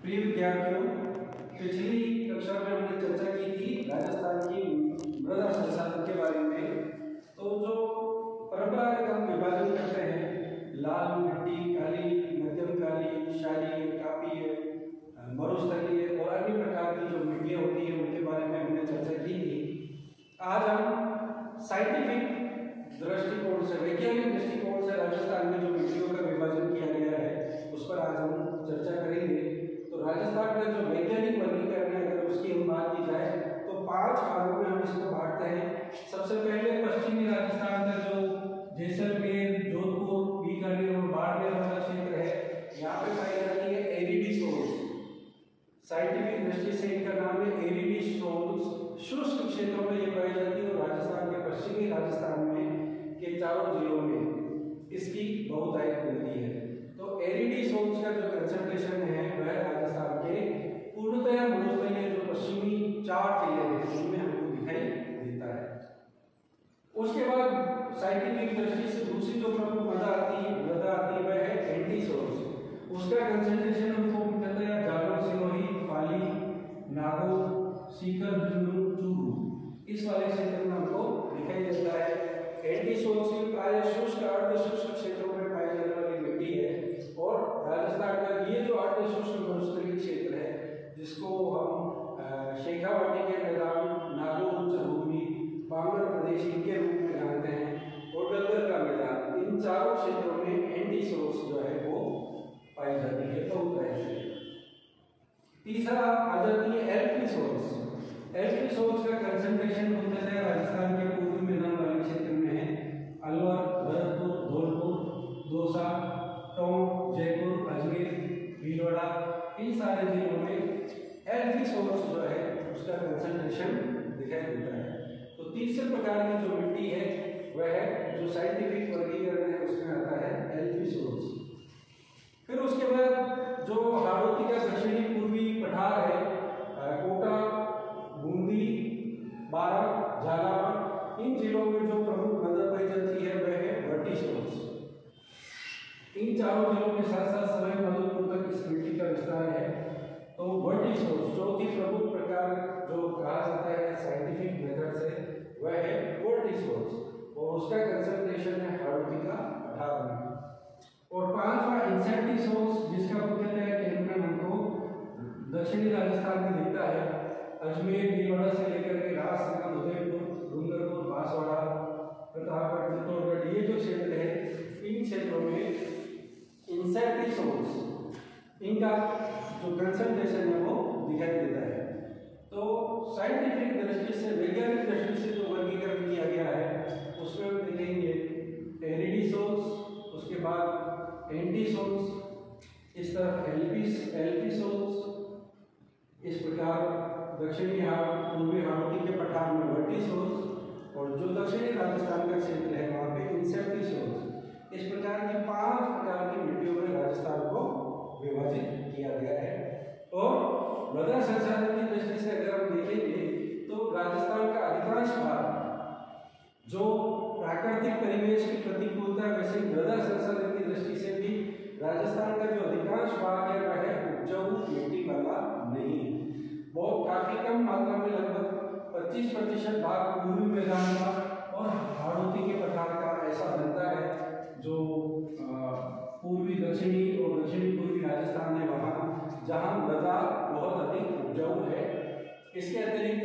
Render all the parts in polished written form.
प्रिय विद्यार्थियों, पिछली कक्षा में हमने चर्चा की थी राजस्थान की मृदा संसाधन के बारे में। तो जो परंपरागत हम विभाजन करते हैं, लाल मिट्टी, काली, मध्यम काली, क्षारीय, तापीय, मरुस्थलीय और अन्य प्रकार की जो मिट्टियाँ होती हैं उनके बारे में हमने चर्चा की थी। आज हम साइंटिफिक दृष्टिकोण से, वैज्ञानिक दृष्टिकोण से राजस्थान में जो मिट्टियों का विभाजन किया गया है उस पर आज हम चर्चा करेंगे। तो राजस्थान का जो वैज्ञानिक वर्गीकरण है, अगर उसकी हम बात की जाए तो 5 भागों में हम इसको बांटते हैं। सबसे पहले पश्चिमी राजस्थान का जो जैसलमेर, जोधपुर, बीकानेर और बाड़मेर वाला क्षेत्र है, यहाँ पे पाई जाती है एरिडी सोल्स। साइंटिफिक दृष्टि से इनका नाम है एरिडी सोल्स। शुष्क क्षेत्रों में ये पाई जाती है और राजस्थान के पश्चिमी राजस्थान में के चारों जिलों में इसकी बहुतायत मिलती है। तो एरिडी सोल्स का जो कंसंट्रेशन है वह राजस्थान के पूर्णतया मरुस्थलीय जो पश्चिमी 4 जिले हैं उनमें हमको दिखाई देता है। उसके बाद साइंटिफिक दृष्टि से दूसरी जो प्रमुख मृदा आती है वह है एंटी सोल्स। उसका कंसंट्रेशन हमको मिलता है जालौर, सिरोही, पाली, नागौर, सीकर, झुंझुनू, चूरू, इस वाले क्षेत्र में हमको दिखाई देता है। एंटी सोल्स की प्राय शुष्क अर्ध शुष्क क्षेत्रों में पाई जाने वाली मिट्टी है और राजस्थान का ये जो अर्ध शुष्क मरुस्थलीय क्षेत्र है जिसको हम शेखावाटी के मैदान, नागौर उच्चभूमि, पांगड़ प्रदेश इनके रूप में जानते हैं और गलगत का मैदान, इन चारों क्षेत्रों में एंटी सोल्स जो है वो पाई जाती है बहुतायत से। तीसरा आ जाती है एल्फी सोल्स। एल्फी सोल्स का कंसंट्रेशन मुख्यतः राजस्थान के पूर्वी मैदान वाले क्षेत्र में है। अलवर, भरतपुर, धौलपुर, दौसा, टोंक, जयपुर, अजमेर, भीलवाड़ा, इन सारे जिलों में एल्फी सोल्स जो है उसका कंसंट्रेशन दिखाई देता है। तो तीसरे प्रकार की जो मिट्टी है वह है जो साइंटिफिक वर्गीकरण है उसमें आता है एल्फी सोल्स। फिर उसके बाद जो हाड़ौती का दक्षिणी पूर्वी पठार है, कोटा, बूंदी, बारां, झालावाड़, इन जिलों में जो प्रमुख मृदा पाई जाती है वह है वर्टी सोल्स। इन चारों जिलों के साथ साथ सवाई माधोपुर तक इस मिट्टी का विस्तार है। तो वर्टी सोल्स चौथी प्रमुख प्रकार जो कहा जाता है साइंटिफिक मेथड से वह है वर्टी सोल्स और उसका कंसंट्रेशन है हाड़ौती का पठार में। और 5वां इंसेक्टी सोल्स जिसका मुख्यतः केंद्र हमको दक्षिणी राजस्थान में दिखता है। अजमेर, भीलवाड़ा से लेकर के राजसमंद, उदयपुर, डूंगरपुर, बांसवाड़ा, प्रतापगढ़, चित्तौड़गढ़, ये जो क्षेत्र है इन क्षेत्रों में इंसेक्टी सोल्स इनका जो कंसंट्रेशन है वो दिखाई देता है। तो साइंटिफिक दृष्टि से, वैज्ञानिक दृष्टि से जो वर्गीकरण किया गया है उसमें हम देखेंगे एरिडी सोल्स, उसके बाद एंटी सोल्स, इस तरफ एल्फी सोल्स, इस प्रकार दक्षिणी पूर्वी हाड़ौती के पठार में वर्टी सोल्स और जो दक्षिणी राजस्थान का क्षेत्र है वहाँ पे इंसेक्टी सोल्स। इस प्रकार की 5 प्रकार की मिट्टियों में राजस्थान को विभाजित किया गया है। और मृदा संसाधन की दृष्टि से अगर हम देखेंगे तो राजस्थान का अधिकांश भाग जो प्राकृतिक परिवेश की प्रतिकूलता, वैसे मृदा संसाधन की दृष्टि से भी राजस्थान का जो अधिकांश भाग है वह उपजाऊ मिट्टी वाला नहीं है। बहुत काफी कम मात्रा में लगभग 25% भाग पूर्वी मैदान का और हाड़ौती के पठार का ऐसा बनता है जो पूर्वी, दक्षिणी और दक्षिणी पूर्वी राजस्थान है वहाँ जहाँ मृदा बहुत अधिक उपजाऊ है। इसके अतिरिक्त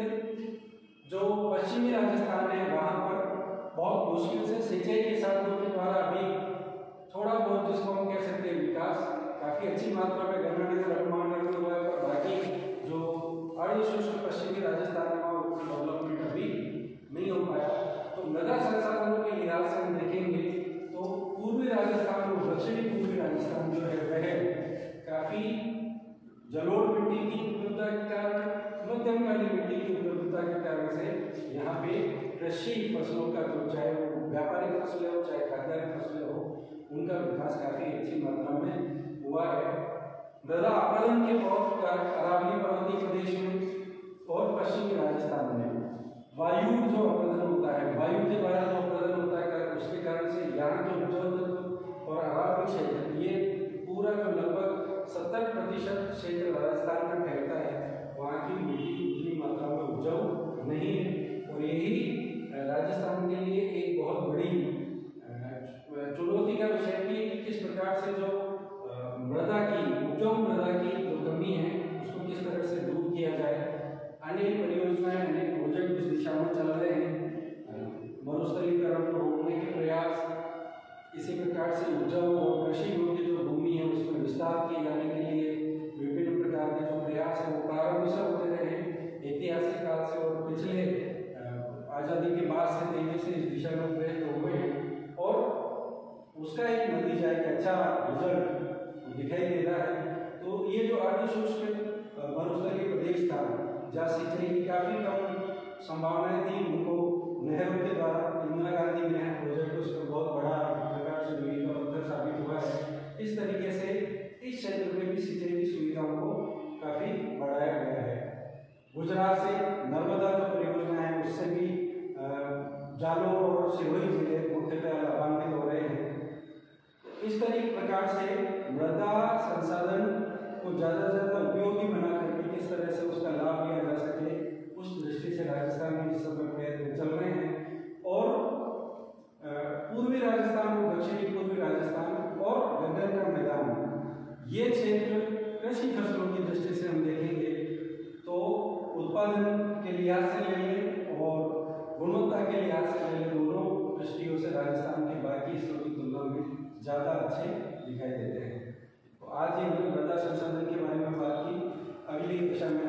जो पश्चिमी राजस्थान है वहाँ पर बहुत मुश्किल से सिंचाई के साधनों के द्वारा अभी थोड़ा बहुत जिसको हम कह सकते हैं विकास काफी अच्छी मात्रा में गंगानगर, हनुमानगढ़ में हुआ है, पर बाकी जो अर्धशुष्क पश्चिमी राजस्थान है वहाँ उतना डेवलपमेंट अभी नहीं हो पाया। तो मृदा संसाधनों के लिहाज से हम देखेंगे तो पूर्वी राजस्थान और दक्षिणी पूर्वी राजस्थान जो है वह काफी जलोढ़ मिट्टी की उपलब्धता के कारण, मध्यम काली मिट्टी की उपलब्धता के कारण से यहाँ पे कृषि फसलों का जो चाहे वो व्यापारिक फसलें हो चाहे खाद्यान्न फसलें हो उनका विकास काफी अच्छी मात्रा में हुआ है। मृदा अपरदन के बहुत अरावली पर्वतीय प्रदेश में और पश्चिमी राजस्थान में वायु जो अपरदन होता है, वायु के द्वारा जो अपरदन होता है उसके कारण से यहाँ जो उपजाऊ और अरावली क्षेत्र ये पूरा जो लगभग 70% क्षेत्र उपजाऊ मृदा की जो कमी है उसको किस तरह से दूर किया जाए। अनेक परियोजनाएं, अनेक प्रोजेक्ट इस दिशा में चल रहे हैं। मरुस्थलीकरण को रोकने के प्रयास, इसी प्रकार से उपजाऊ और कृषि योग्य जो भूमि है उसमें विस्तार किए जाने के लिए विभिन्न प्रकार के जो प्रयास है वो प्रारंभ से होते रहे हैं ऐतिहासिक काल से, और पिछले आज़ादी के बाद से तेजी से इस दिशा में प्रयत्न हुए हैं और उसका एक नतीजा, एक अच्छा रिजल्ट दिखाई दे रहा है। तो ये जो अर्धशुष्क मरुस्थलीय प्रदेश था जहाँ सिंचाई की काफ़ी कम संभावनाएं थी, उनको नहरों के द्वारा इंदिरा गांधी नहर प्रोजेक्ट उसमें बहुत बड़ा प्रकार से मील का पत्थर साबित हुआ है। इस तरीके से इस क्षेत्र में भी सिंचाई की सुविधाओं को काफ़ी बढ़ाया गया है। गुजरात से नर्मदा जो परियोजना है उससे भी जालोर और सिरोही जिले मुख्यतः लाभान्वित हो रहे हैं। इस तरीके प्रकार से मृदा संसाधन को ज़्यादा से ज़्यादा उपयोगी बना करके किस तरह से उसका लाभ लिया जा सके, उस दृष्टि से राजस्थान में इस समय प्रयत्न चल रहे हैं। और पूर्वी राजस्थान और दक्षिणी पूर्वी राजस्थान और गन्ना का मैदान, ये क्षेत्र कृषि फसलों की दृष्टि से हम देखेंगे तो उत्पादन के लिहाज से ले लें और गुणवत्ता के लिहाज से ले लें, दोनों दृष्टियों से राजस्थान के बाकी हिस्सों की तुलना में ज़्यादा अच्छे दिखाई देते हैं। तो आज ये हमने मृदा संसाधन के बारे में बात की। अगली कक्षा में